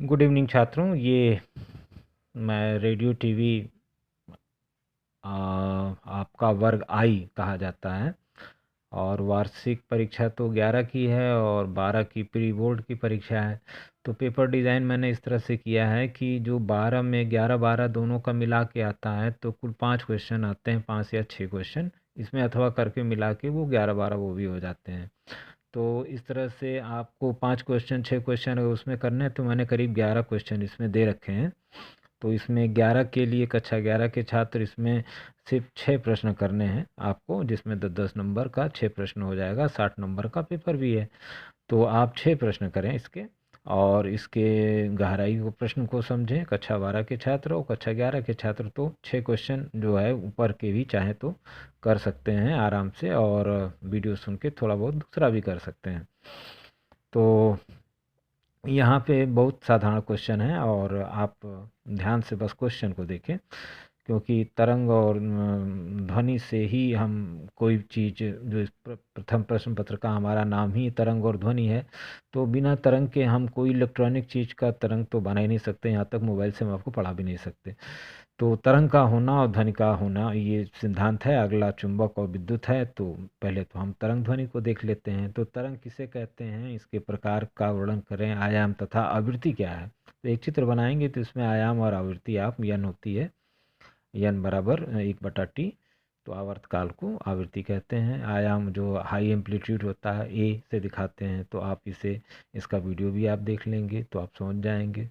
Good evening छात्रों। ये मैं रेडियो टीवी आपका वर्ग आई कहा जाता है। और वार्षिक परीक्षा तो 11 की है और 12 की प्री बोर्ड की परीक्षा है। तो पेपर डिज़ाइन मैंने इस तरह से किया है कि जो 12 में 11-12 दोनों का मिला के आता है तो कुल 5 क्वेश्चन आते हैं, 5 या 6 क्वेश्चन इसमें अथवा करके मिला के वो 11-12 वो भी हो जाते हैं। तो इस तरह से आपको 5 क्वेश्चन 6 क्वेश्चन अगर उसमें करने हैं तो मैंने करीब 11 क्वेश्चन इसमें दे रखे हैं। तो इसमें 11 के लिए कक्षा 11 के छात्र इसमें सिर्फ 6 प्रश्न करने हैं आपको, जिसमें 10-10 नंबर का 6 प्रश्न हो जाएगा। 60 नंबर का पेपर भी है। तो आप 6 प्रश्न करें इसके, और इसके गहराई को प्रश्न को समझें। कक्षा 12 के छात्र और कक्षा 11 के छात्र तो 6 क्वेश्चन जो है ऊपर के भी चाहे तो कर सकते हैं आराम से, और वीडियो सुन के थोड़ा बहुत दूसरा भी कर सकते हैं। तो यहाँ पे बहुत साधारण क्वेश्चन है और आप ध्यान से बस क्वेश्चन को देखें, क्योंकि तरंग और ध्वनि से ही हम कोई चीज़, जो इस प्रथम प्रश्न पत्र का हमारा नाम ही तरंग और ध्वनि है, तो बिना तरंग के हम कोई इलेक्ट्रॉनिक चीज़ का तरंग तो बना ही नहीं सकते। यहाँ तक मोबाइल से हम आपको पढ़ा भी नहीं सकते। तो तरंग का होना और ध्वनि का होना ये सिद्धांत है। अगला चुंबक और विद्युत है। तो पहले तो हम तरंग ध्वनि को देख लेते हैं। तो तरंग किसे कहते हैं, इसके प्रकार का वर्णन करें, आयाम तथा आवृत्ति क्या है। तो एक चित्र बनाएंगे तो इसमें आयाम और आवृत्ति आप यन होती है, यन बराबर 1/t। तो आवर्तकाल को आवृत्ति कहते हैं। आयाम जो हाई एम्पलीट्यूड होता है ए से दिखाते हैं। तो आप इसे, इसका वीडियो भी आप देख लेंगे तो आप समझ जाएंगे।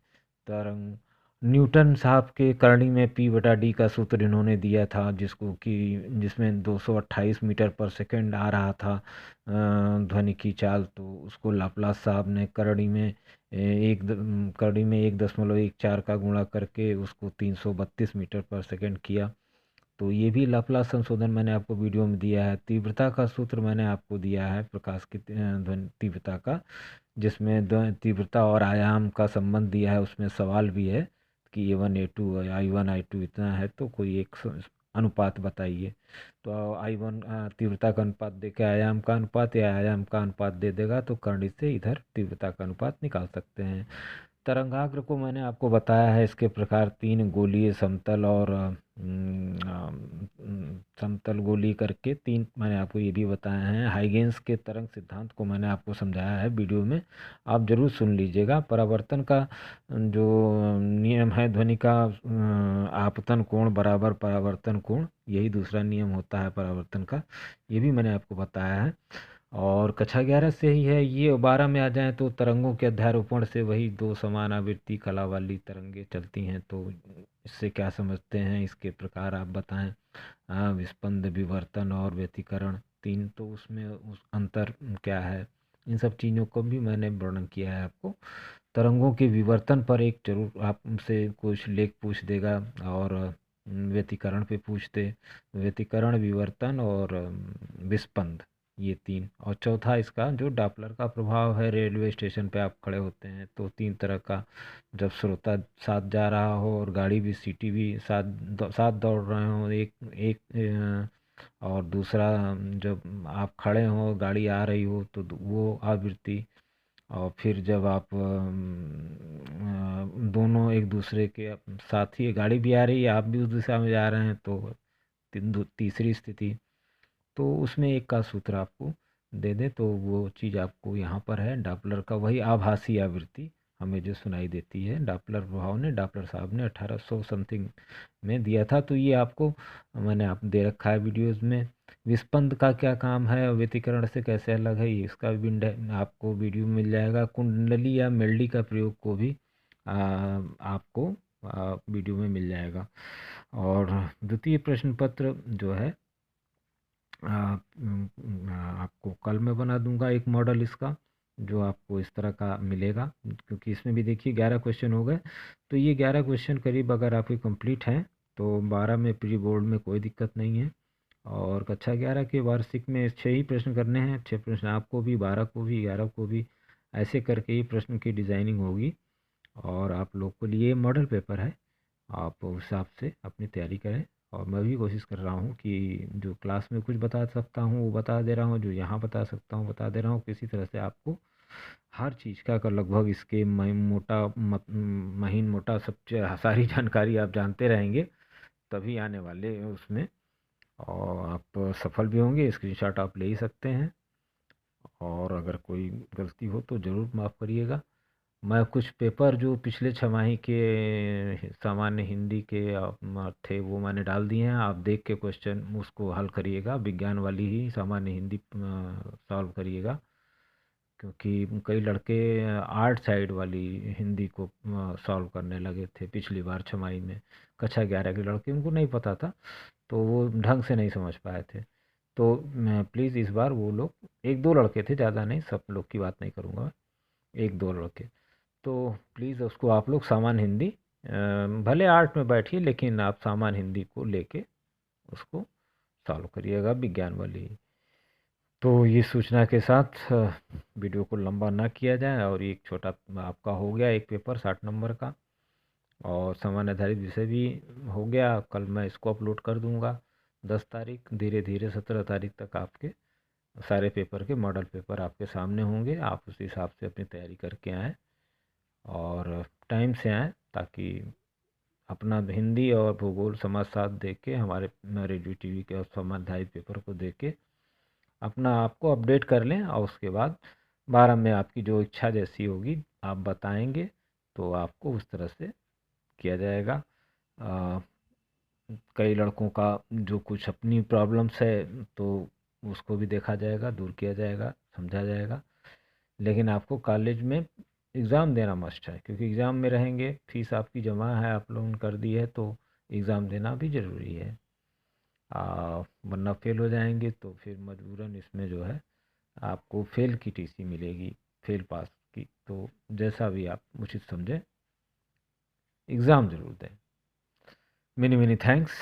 तरंग न्यूटन साहब के करणी में P/D का सूत्र इन्होंने दिया था, जिसको कि जिसमें 228 मीटर पर सेकंड आ रहा था ध्वनि की चाल। तो उसको लाप्लास साहब ने करणी में करणी में 1.14 का गुणा करके उसको 332 मीटर पर सेकंड किया। तो ये भी लाप्लास संशोधन मैंने आपको वीडियो में दिया है। तीव्रता का सूत्र मैंने आपको दिया है प्रकाश की ध्वनि तीव्रता का, जिसमें तीव्रता और आयाम का संबंध दिया है। उसमें सवाल भी है कि A1 A2 I1 I2 इतना है तो कोई एक अनुपात बताइए। तो I1 तीव्रता का अनुपात दे के आयाम का अनुपात या आयाम का अनुपात दे देगा तो करणी से इधर तीव्रता का अनुपात निकाल सकते हैं। तरंगाग्र को मैंने आपको बताया है। इसके प्रकार 3 गोलीय, समतल और समतल गोली करके 3 मैंने आपको ये भी बताया है। हाइगेंस के तरंग सिद्धांत को मैंने आपको समझाया है वीडियो में, आप ज़रूर सुन लीजिएगा। परावर्तन का जो नियम है, ध्वनि का आपतन कोण बराबर परावर्तन कोण, यही दूसरा नियम होता है परावर्तन का, ये भी मैंने आपको बताया है। और कक्षा 11 से ही है ये। 12 में आ जाएं तो तरंगों के अध्यारोपण से वही 2 समान आवृत्ति कला वाली तरंगे चलती हैं। तो इससे क्या समझते हैं, इसके प्रकार आप बताएं। विस्पंद, विवर्तन और व्यतिकरण 3, तो उसमें उस अंतर क्या है, इन सब चीज़ों को भी मैंने वर्णन किया है आपको। तरंगों के विवर्तन पर एक जरूर आपसे कुछ लेख पूछ देगा, और व्यतिकरण पे पूछते। व्यतिकरण, विवर्तन और विस्पंद, ये 3। और चौथा इसका जो डॉपलर का प्रभाव है। रेलवे स्टेशन पे आप खड़े होते हैं तो 3 तरह का, जब श्रोता साथ जा रहा हो और गाड़ी भी, सीटी भी साथ साथ दौड़ रहे हो, एक एक और दूसरा जब आप खड़े हो गाड़ी आ रही हो तो वो आवृत्ति। और फिर जब आप दोनों एक दूसरे के साथ ही, गाड़ी भी आ रही है आप भी उस दिशा में जा रहे हैं तो तीसरी स्थिति। तो उसमें एक का सूत्र आपको दे दे तो वो चीज़ आपको यहाँ पर है। डॉपलर का वही आभासी आवृत्ति हमें जो सुनाई देती है, डॉपलर प्रभाव ने, डॉपलर साहब ने 1800 समथिंग में दिया था। तो ये आपको मैंने आप दे रखा है वीडियोज़ में। विस्पंद का क्या काम है और व्यतिकरण से कैसे अलग है, ये इसका भी आपको वीडियो मिल जाएगा। कुंडली या मेलडी का प्रयोग को भी आपको वीडियो में मिल जाएगा। और द्वितीय प्रश्न पत्र जो है आपको कल मैं बना दूंगा एक मॉडल इसका, जो आपको इस तरह का मिलेगा। क्योंकि इसमें भी देखिए 11 क्वेश्चन हो गए। तो ये 11 क्वेश्चन करीब अगर आपके कंप्लीट हैं तो 12 में प्री बोर्ड में कोई दिक्कत नहीं है। और कक्षा 11 के वार्षिक में 6 ही प्रश्न करने हैं। 6 प्रश्न आपको भी, 12 को भी, 11 को भी, ऐसे करके ही प्रश्न की डिज़ाइनिंग होगी। और आप लोग के लिए मॉडल पेपर है, आप उस हिसाब से अपनी तैयारी करें। और मैं भी कोशिश कर रहा हूँ कि जो क्लास में कुछ बता सकता हूँ वो बता दे रहा हूँ, जो यहाँ बता सकता हूँ बता दे रहा हूँ। किसी तरह से आपको हर चीज़ का लगभग इसके महीन मोटा सब सारी जानकारी आप जानते रहेंगे तभी आने वाले हैं उसमें, और आप सफल भी होंगे। स्क्रीनशॉट आप ले ही सकते हैं, और अगर कोई गलती हो तो ज़रूर माफ़ करिएगा। मैं कुछ पेपर जो पिछले छमाही के सामान्य हिंदी के थे वो मैंने डाल दिए हैं, आप देख के क्वेश्चन उसको हल करिएगा, विज्ञान वाली ही सामान्य हिंदी सॉल्व करिएगा, क्योंकि कई लड़के आर्ट साइड वाली हिंदी को सॉल्व करने लगे थे पिछली बार छमाही में। कक्षा 11 के लड़के, उनको नहीं पता था तो वो ढंग से नहीं समझ पाए थे। तो मैं प्लीज़ इस बार वो लोग, एक दो लड़के थे, ज़्यादा नहीं, सब लोग की बात नहीं करूँगा, एक दो लड़के, तो प्लीज़ उसको आप लोग सामान्य हिंदी भले आर्ट में बैठिए लेकिन आप सामान्य हिंदी को लेके उसको सॉल्व करिएगा, विज्ञान वाली। तो ये सूचना के साथ वीडियो को लंबा ना किया जाए, और एक छोटा आपका हो गया एक पेपर 60 नंबर का, और सामान्य आधारित विषय भी हो गया। कल मैं इसको अपलोड कर दूंगा 10 तारीख, धीरे धीरे 17 तारीख तक आपके सारे पेपर के मॉडल पेपर आपके सामने होंगे। आप उस हिसाब से अपनी तैयारी करके आएँ और टाइम से आएँ, ताकि अपना हिंदी और भूगोल समाजशास्त्र देख के, हमारे रेडियो टीवी के और सामान्य आधारित पेपर को देख के अपना आपको अपडेट कर लें, और उसके बाद 12 में आपकी जो इच्छा जैसी होगी आप बताएंगे तो आपको उस तरह से किया जाएगा। कई लड़कों का जो कुछ अपनी प्रॉब्लम्स है तो उसको भी देखा जाएगा, दूर किया जाएगा, समझा जाएगा। लेकिन आपको कॉलेज में एग्ज़ाम देना मस्ट है, क्योंकि एग्ज़ाम में रहेंगे, फीस आपकी जमा है, आप लोगों ने कर दी है, तो एग्ज़ाम देना भी ज़रूरी है। वरना फेल हो जाएंगे तो फिर मजबूरन इसमें जो है आपको फेल की टीसी मिलेगी, फेल पास की। तो जैसा भी आप उचित समझें, एग्ज़ाम ज़रूर दें। Many many thanks.